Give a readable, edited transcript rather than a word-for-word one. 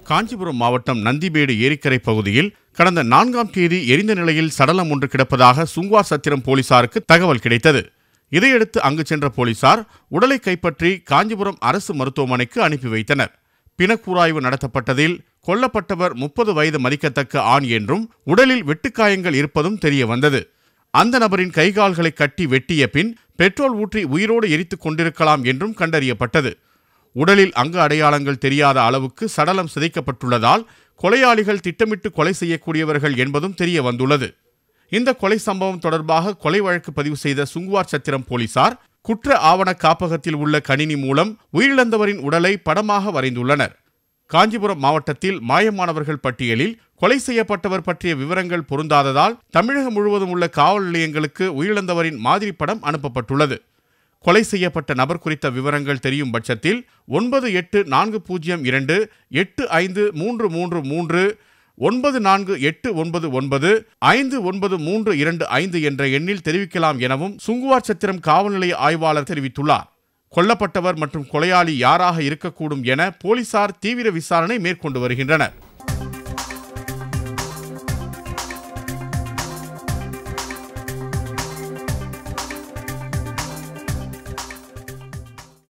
காஞ்சிபுரம் மாவட்டம் நந்திமேடு ஏரிக்கரை பகுதியில் கடந்த 4ஆம் தேதி எரிந்த நிலையில் சடலம் ஒன்று கிடப்பதாக சுங்குவார் சத்திரம் போலீசாருக்கு தகவல் கிடைத்தது. இதையடுத்து அங்கு சென்ற போலீசார் உடலை கைப்பற்றி காஞ்சிபுரம் அரசு மருத்துவமனைக்கு அனுப்பி வைத்தனர். பிணக்கூராய்வு நடத்தப்பட்டதில் கொல்லப்பட்டவர் 30 வயது மதிக்கத்தக்க ஆண் என்றும் உடலில் வெட்டுக்காயங்கள் இருப்பதும் தெரிய வந்தது. அந்த நபரின் கைகால்களை கட்டி வெட்டிய பின் பெட்ரோல் ஊற்றி உயிரோடு எரித்துக் கொண்டிருக்கலாம் என்றும் கண்டறியப்பட்டது. உடலில் அங்கு அடையாளங்கள் தெரியாத அளவுக்கு சடலம் சிதைக்கப்பட்டுள்ளதால் கொலையாளிகள் திட்டமிட்டு கொலை செய்யக்கூடியவர்கள் என்பதும் தெரிய வந்துள்ளது. இந்த கொலை சம்பவம் தொடர்பாக கொலை வழக்கு பதிவு செய்த சுங்குவார் சத்திரம் போலீசார் குற்ற ஆவண காப்பகத்தில் உள்ள கணினி மூலம் உயிரிழந்தவரின் உடலை படமாக வரைந்துள்ளனர். காஞ்சிபுரம் மாவட்டத்தில் மாயமானவர்கள் பட்டியலில் கொலை செய்யப்பட்டவர் பற்றிய விவரங்கள் பொருந்தாததால் தமிழகம் முழுவதும் உள்ள காவல் நிலையங்களுக்கு உயிரிழந்தவரின் மாதிரி படம் அனுப்பப்பட்டுள்ளது. கொலை செய்யப்பட்ட நபர் குறித்த விவரங்கள் தெரியும் பட்சத்தில் 9840285333 9489959325 என்ற எண்ணில் தெரிவிக்கலாம் எனவும் சுங்குவார் சத்திரம் காவல் நிலைய ஆய்வாளர் தெரிவித்துள்ளார். கொல்லப்பட்டவர் மற்றும் கொலையாளி யாராக இருக்கக்கூடும் என போலீசார் தீவிர விசாரணை மேற்கொண்டு வருகின்றனர்.